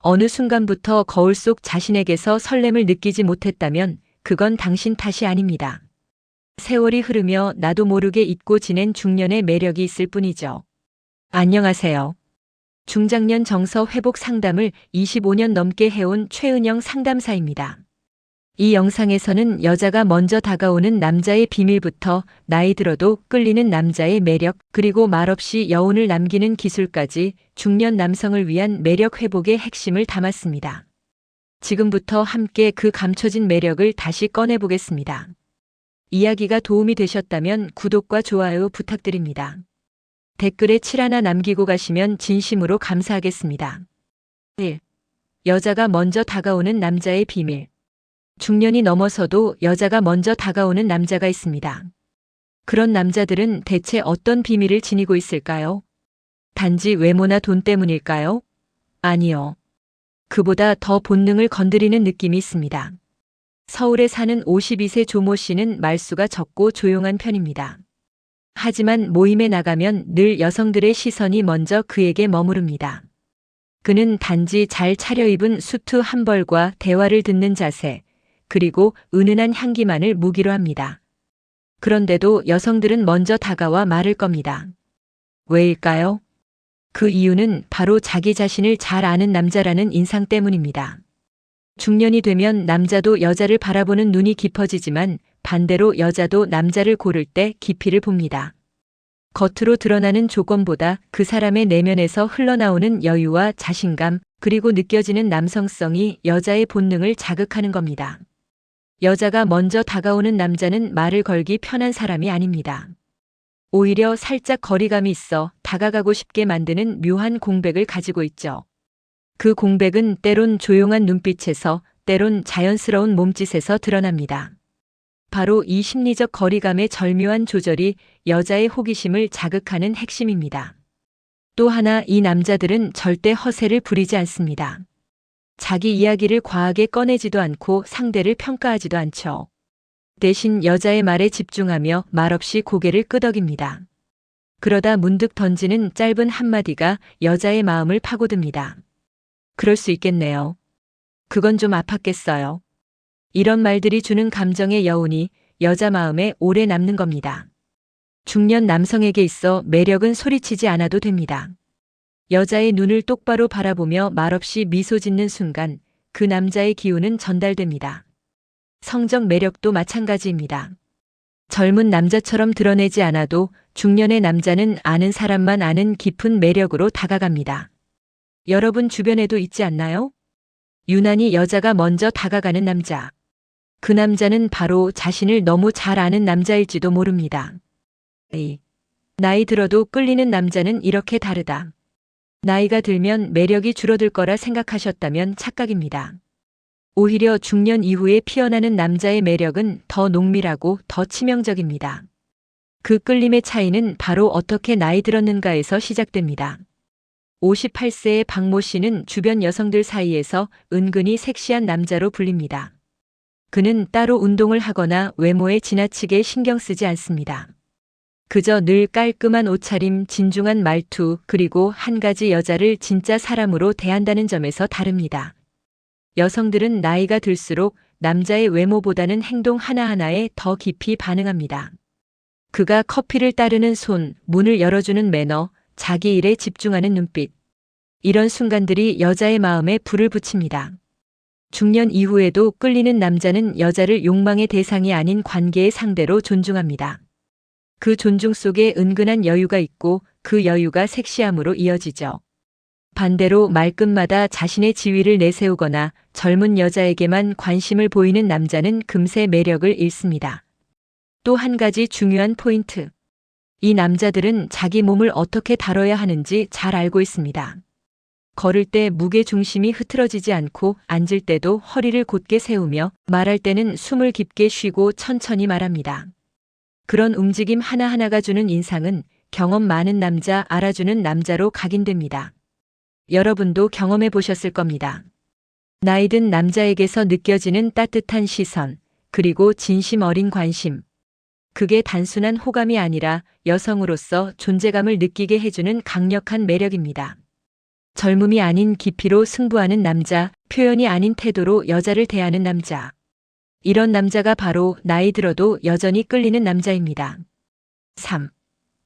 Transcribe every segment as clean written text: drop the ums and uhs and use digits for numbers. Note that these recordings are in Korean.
어느 순간부터 거울 속 자신에게서 설렘을 느끼지 못했다면 그건 당신 탓이 아닙니다. 세월이 흐르며 나도 모르게 잊고 지낸 중년의 매력이 있을 뿐이죠. 안녕하세요. 중장년 정서 회복 상담을 25년 넘게 해온 최은영 상담사입니다. 이 영상에서는 여자가 먼저 다가오는 남자의 비밀부터 나이 들어도 끌리는 남자의 매력, 그리고 말없이 여운을 남기는 기술까지 중년 남성을 위한 매력 회복의 핵심을 담았습니다. 지금부터 함께 그 감춰진 매력을 다시 꺼내보겠습니다. 이야기가 도움이 되셨다면 구독과 좋아요 부탁드립니다. 댓글에 7 하나 남기고 가시면 진심으로 감사하겠습니다. 1. 여자가 먼저 다가오는 남자의 비밀. 중년이 넘어서도 여자가 먼저 다가오는 남자가 있습니다. 그런 남자들은 대체 어떤 비밀을 지니고 있을까요? 단지 외모나 돈 때문일까요? 아니요. 그보다 더 본능을 건드리는 느낌이 있습니다. 서울에 사는 52세 조모 씨는 말수가 적고 조용한 편입니다. 하지만 모임에 나가면 늘 여성들의 시선이 먼저 그에게 머무릅니다. 그는 단지 잘 차려입은 수트 한 벌과 대화를 듣는 자세, 그리고 은은한 향기만을 무기로 합니다. 그런데도 여성들은 먼저 다가와 말을 겁니다. 왜일까요? 그 이유는 바로 자기 자신을 잘 아는 남자라는 인상 때문입니다. 중년이 되면 남자도 여자를 바라보는 눈이 깊어지지만 반대로 여자도 남자를 고를 때 깊이를 봅니다. 겉으로 드러나는 조건보다 그 사람의 내면에서 흘러나오는 여유와 자신감, 그리고 느껴지는 남성성이 여자의 본능을 자극하는 겁니다. 여자가 먼저 다가오는 남자는 말을 걸기 편한 사람이 아닙니다. 오히려 살짝 거리감이 있어 다가가고 싶게 만드는 묘한 공백을 가지고 있죠. 그 공백은 때론 조용한 눈빛에서, 때론 자연스러운 몸짓에서 드러납니다. 바로 이 심리적 거리감의 절묘한 조절이 여자의 호기심을 자극하는 핵심입니다. 또 하나, 이 남자들은 절대 허세를 부리지 않습니다. 자기 이야기를 과하게 꺼내지도 않고 상대를 평가하지도 않죠. 대신 여자의 말에 집중하며 말없이 고개를 끄덕입니다. 그러다 문득 던지는 짧은 한마디가 여자의 마음을 파고듭니다. 그럴 수 있겠네요. 그건 좀 아팠겠어요. 이런 말들이 주는 감정의 여운이 여자 마음에 오래 남는 겁니다. 중년 남성에게 있어 매력은 소리치지 않아도 됩니다. 여자의 눈을 똑바로 바라보며 말없이 미소 짓는 순간 그 남자의 기운은 전달됩니다. 성적 매력도 마찬가지입니다. 젊은 남자처럼 드러내지 않아도 중년의 남자는 아는 사람만 아는 깊은 매력으로 다가갑니다. 여러분 주변에도 있지 않나요? 유난히 여자가 먼저 다가가는 남자. 그 남자는 바로 자신을 너무 잘 아는 남자일지도 모릅니다. 나이 들어도 끌리는 남자는 이렇게 다르다. 나이가 들면 매력이 줄어들 거라 생각하셨다면 착각입니다. 오히려 중년 이후에 피어나는 남자의 매력은 더 농밀하고 더 치명적입니다. 그 끌림의 차이는 바로 어떻게 나이 들었는가에서 시작됩니다. 58세의 박모 씨는 주변 여성들 사이에서 은근히 섹시한 남자로 불립니다. 그는 따로 운동을 하거나 외모에 지나치게 신경 쓰지 않습니다. 그저 늘 깔끔한 옷차림, 진중한 말투, 그리고 한 가지, 여자를 진짜 사람으로 대한다는 점에서 다릅니다. 여성들은 나이가 들수록 남자의 외모보다는 행동 하나하나에 더 깊이 반응합니다. 그가 커피를 따르는 손, 문을 열어주는 매너, 자기 일에 집중하는 눈빛. 이런 순간들이 여자의 마음에 불을 붙입니다. 중년 이후에도 끌리는 남자는 여자를 욕망의 대상이 아닌 관계의 상대로 존중합니다. 그 존중 속에 은근한 여유가 있고 그 여유가 섹시함으로 이어지죠. 반대로 말끝마다 자신의 지위를 내세우거나 젊은 여자에게만 관심을 보이는 남자는 금세 매력을 잃습니다. 또 한 가지 중요한 포인트. 이 남자들은 자기 몸을 어떻게 다뤄야 하는지 잘 알고 있습니다. 걸을 때 무게 중심이 흐트러지지 않고 앉을 때도 허리를 곧게 세우며 말할 때는 숨을 깊게 쉬고 천천히 말합니다. 그런 움직임 하나하나가 주는 인상은 경험 많은 남자, 알아주는 남자로 각인됩니다. 여러분도 경험해 보셨을 겁니다. 나이 든 남자에게서 느껴지는 따뜻한 시선, 그리고 진심 어린 관심. 그게 단순한 호감이 아니라 여성으로서 존재감을 느끼게 해주는 강력한 매력입니다. 젊음이 아닌 깊이로 승부하는 남자, 표현이 아닌 태도로 여자를 대하는 남자. 이런 남자가 바로 나이 들어도 여전히 끌리는 남자입니다. 3.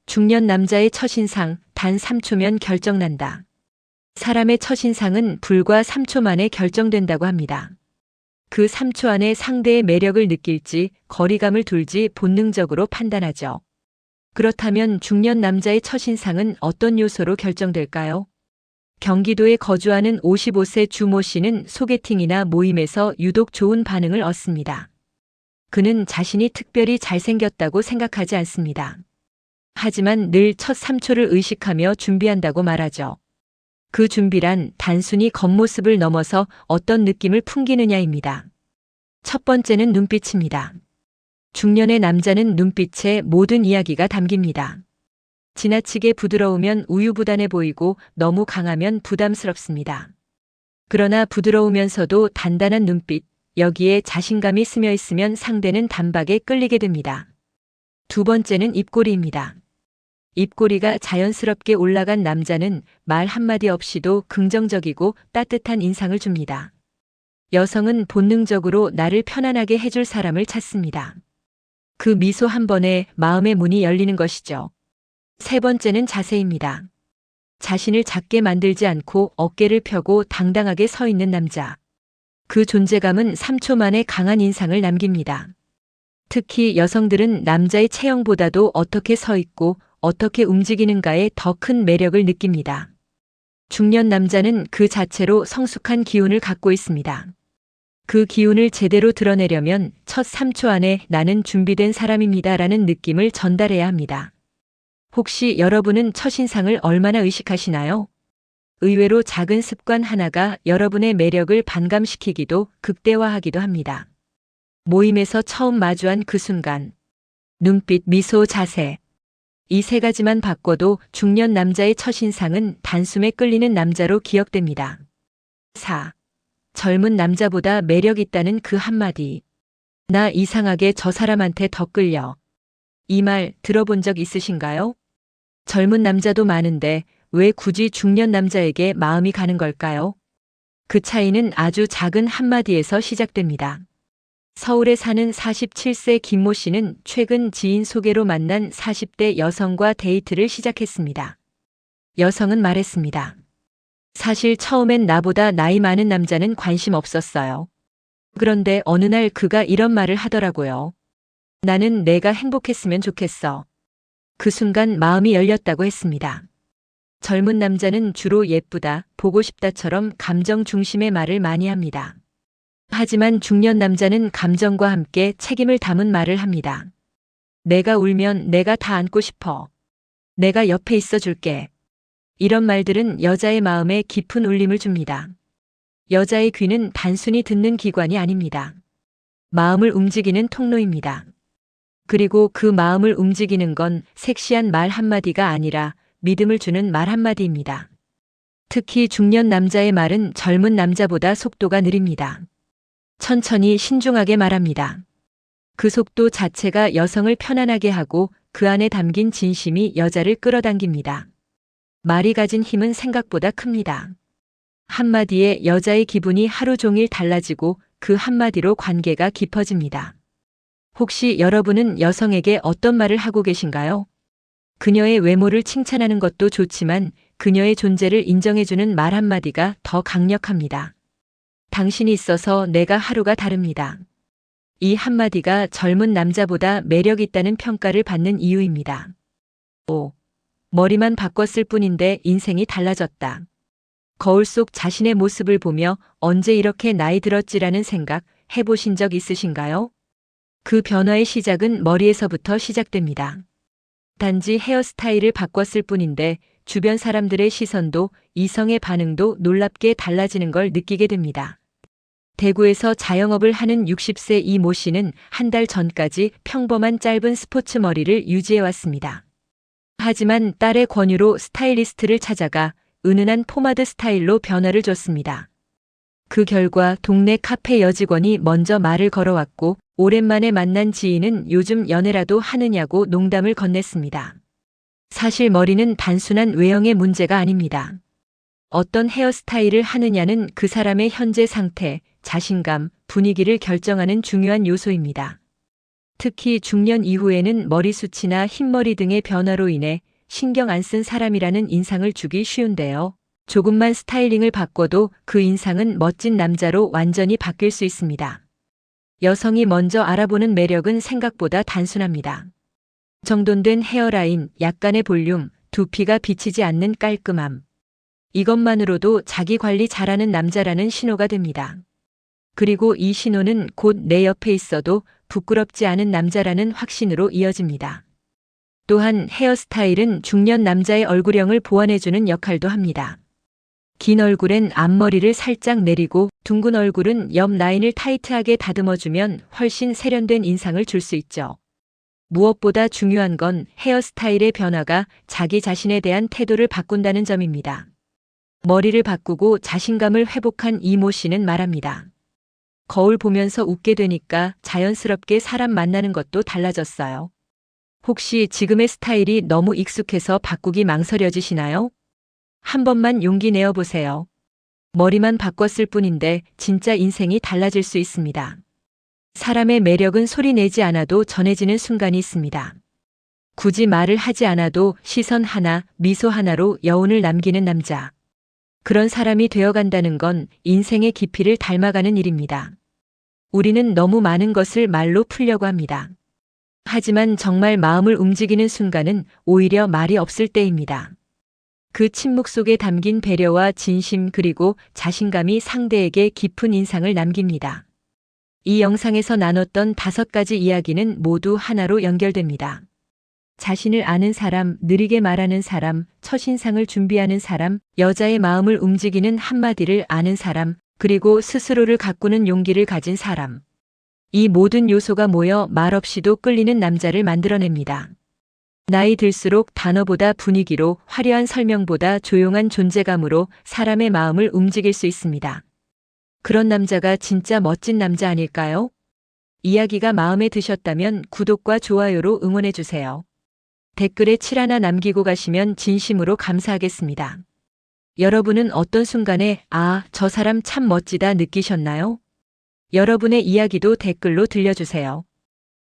중년 남자의 첫인상, 단 3초면 결정난다. 사람의 첫인상은 불과 3초 만에 결정된다고 합니다. 그 3초 안에 상대의 매력을 느낄지, 거리감을 둘지 본능적으로 판단하죠. 그렇다면 중년 남자의 첫인상은 어떤 요소로 결정될까요? 경기도에 거주하는 55세 주모 씨는 소개팅이나 모임에서 유독 좋은 반응을 얻습니다. 그는 자신이 특별히 잘생겼다고 생각하지 않습니다. 하지만 늘 첫 3초를 의식하며 준비한다고 말하죠. 그 준비란 단순히 겉모습을 넘어서 어떤 느낌을 풍기느냐입니다. 첫 번째는 눈빛입니다. 중년의 남자는 눈빛에 모든 이야기가 담깁니다. 지나치게 부드러우면 우유부단해 보이고 너무 강하면 부담스럽습니다. 그러나 부드러우면서도 단단한 눈빛, 여기에 자신감이 스며 있으면 상대는 단박에 끌리게 됩니다. 두 번째는 입꼬리입니다. 입꼬리가 자연스럽게 올라간 남자는 말 한마디 없이도 긍정적이고 따뜻한 인상을 줍니다. 여성은 본능적으로 나를 편안하게 해줄 사람을 찾습니다. 그 미소 한 번에 마음의 문이 열리는 것이죠. 세 번째는 자세입니다. 자신을 작게 만들지 않고 어깨를 펴고 당당하게 서 있는 남자. 그 존재감은 3초 만에 강한 인상을 남깁니다. 특히 여성들은 남자의 체형보다도 어떻게 서 있고 어떻게 움직이는가에 더 큰 매력을 느낍니다. 중년 남자는 그 자체로 성숙한 기운을 갖고 있습니다. 그 기운을 제대로 드러내려면 첫 3초 안에 나는 준비된 사람입니다라는 느낌을 전달해야 합니다. 혹시 여러분은 첫인상을 얼마나 의식하시나요? 의외로 작은 습관 하나가 여러분의 매력을 반감시키기도 극대화하기도 합니다. 모임에서 처음 마주한 그 순간, 눈빛, 미소, 자세. 이 세 가지만 바꿔도 중년 남자의 첫인상은 단숨에 끌리는 남자로 기억됩니다. 4. 젊은 남자보다 매력 있다는 그 한마디. 나 이상하게 저 사람한테 더 끌려. 이 말 들어본 적 있으신가요? 젊은 남자도 많은데 왜 굳이 중년 남자에게 마음이 가는 걸까요? 그 차이는 아주 작은 한마디에서 시작됩니다. 서울에 사는 47세 김모 씨는 최근 지인 소개로 만난 40대 여성과 데이트를 시작했습니다. 여성은 말했습니다. 사실 처음엔 나보다 나이 많은 남자는 관심 없었어요. 그런데 어느 날 그가 이런 말을 하더라고요. 나는 내가 행복했으면 좋겠어. 그 순간 마음이 열렸다고 했습니다. 젊은 남자는 주로 예쁘다, 보고 싶다처럼 감정 중심의 말을 많이 합니다. 하지만 중년 남자는 감정과 함께 책임을 담은 말을 합니다. 내가 울면 내가 다 안고 싶어. 내가 옆에 있어 줄게. 이런 말들은 여자의 마음에 깊은 울림을 줍니다. 여자의 귀는 단순히 듣는 기관이 아닙니다. 마음을 움직이는 통로입니다. 그리고 그 마음을 움직이는 건 섹시한 말 한마디가 아니라 믿음을 주는 말 한마디입니다. 특히 중년 남자의 말은 젊은 남자보다 속도가 느립니다. 천천히 신중하게 말합니다. 그 속도 자체가 여성을 편안하게 하고 그 안에 담긴 진심이 여자를 끌어당깁니다. 말이 가진 힘은 생각보다 큽니다. 한마디에 여자의 기분이 하루 종일 달라지고 그 한마디로 관계가 깊어집니다. 혹시 여러분은 여성에게 어떤 말을 하고 계신가요? 그녀의 외모를 칭찬하는 것도 좋지만 그녀의 존재를 인정해주는 말 한마디가 더 강력합니다. 당신이 있어서 내가 하루가 다릅니다. 이 한마디가 젊은 남자보다 매력 있다는 평가를 받는 이유입니다. 5. 머리만 바꿨을 뿐인데 인생이 달라졌다. 거울 속 자신의 모습을 보며 언제 이렇게 나이 들었지라는 생각 해보신 적 있으신가요? 그 변화의 시작은 머리에서부터 시작됩니다. 단지 헤어스타일을 바꿨을 뿐인데 주변 사람들의 시선도 이성의 반응도 놀랍게 달라지는 걸 느끼게 됩니다. 대구에서 자영업을 하는 60세 이 모 씨는 한 달 전까지 평범한 짧은 스포츠 머리를 유지해왔습니다. 하지만 딸의 권유로 스타일리스트를 찾아가 은은한 포마드 스타일로 변화를 줬습니다. 그 결과 동네 카페 여직원이 먼저 말을 걸어왔고 오랜만에 만난 지인은 요즘 연애라도 하느냐고 농담을 건넸습니다. 사실 머리는 단순한 외형의 문제가 아닙니다. 어떤 헤어스타일을 하느냐는 그 사람의 현재 상태, 자신감, 분위기를 결정하는 중요한 요소입니다. 특히 중년 이후에는 머리숱이나 흰머리 등의 변화로 인해 신경 안 쓴 사람이라는 인상을 주기 쉬운데요. 조금만 스타일링을 바꿔도 그 인상은 멋진 남자로 완전히 바뀔 수 있습니다. 여성이 먼저 알아보는 매력은 생각보다 단순합니다. 정돈된 헤어라인, 약간의 볼륨, 두피가 비치지 않는 깔끔함. 이것만으로도 자기 관리 잘하는 남자라는 신호가 됩니다. 그리고 이 신호는 곧 내 옆에 있어도 부끄럽지 않은 남자라는 확신으로 이어집니다. 또한 헤어스타일은 중년 남자의 얼굴형을 보완해주는 역할도 합니다. 긴 얼굴엔 앞머리를 살짝 내리고 둥근 얼굴은 옆 라인을 타이트하게 다듬어주면 훨씬 세련된 인상을 줄 수 있죠. 무엇보다 중요한 건 헤어스타일의 변화가 자기 자신에 대한 태도를 바꾼다는 점입니다. 머리를 바꾸고 자신감을 회복한 이모 씨는 말합니다. 거울 보면서 웃게 되니까 자연스럽게 사람 만나는 것도 달라졌어요. 혹시 지금의 스타일이 너무 익숙해서 바꾸기 망설여지시나요? 한 번만 용기 내어 보세요. 머리만 바꿨을 뿐인데 진짜 인생이 달라질 수 있습니다. 사람의 매력은 소리 내지 않아도 전해지는 순간이 있습니다. 굳이 말을 하지 않아도 시선 하나, 미소 하나로 여운을 남기는 남자. 그런 사람이 되어간다는 건 인생의 깊이를 닮아가는 일입니다. 우리는 너무 많은 것을 말로 풀려고 합니다. 하지만 정말 마음을 움직이는 순간은 오히려 말이 없을 때입니다. 그 침묵 속에 담긴 배려와 진심 그리고 자신감이 상대에게 깊은 인상을 남깁니다. 이 영상에서 나눴던 5가지 이야기는 모두 하나로 연결됩니다. 자신을 아는 사람, 느리게 말하는 사람, 첫인상을 준비하는 사람, 여자의 마음을 움직이는 한마디를 아는 사람, 그리고 스스로를 가꾸는 용기를 가진 사람. 이 모든 요소가 모여 말없이도 끌리는 남자를 만들어냅니다. 나이 들수록 단어보다 분위기로, 화려한 설명보다 조용한 존재감으로 사람의 마음을 움직일 수 있습니다. 그런 남자가 진짜 멋진 남자 아닐까요? 이야기가 마음에 드셨다면 구독과 좋아요로 응원해주세요. 댓글에 7 하나 남기고 가시면 진심으로 감사하겠습니다. 여러분은 어떤 순간에 아, 저 사람 참 멋지다 느끼셨나요? 여러분의 이야기도 댓글로 들려주세요.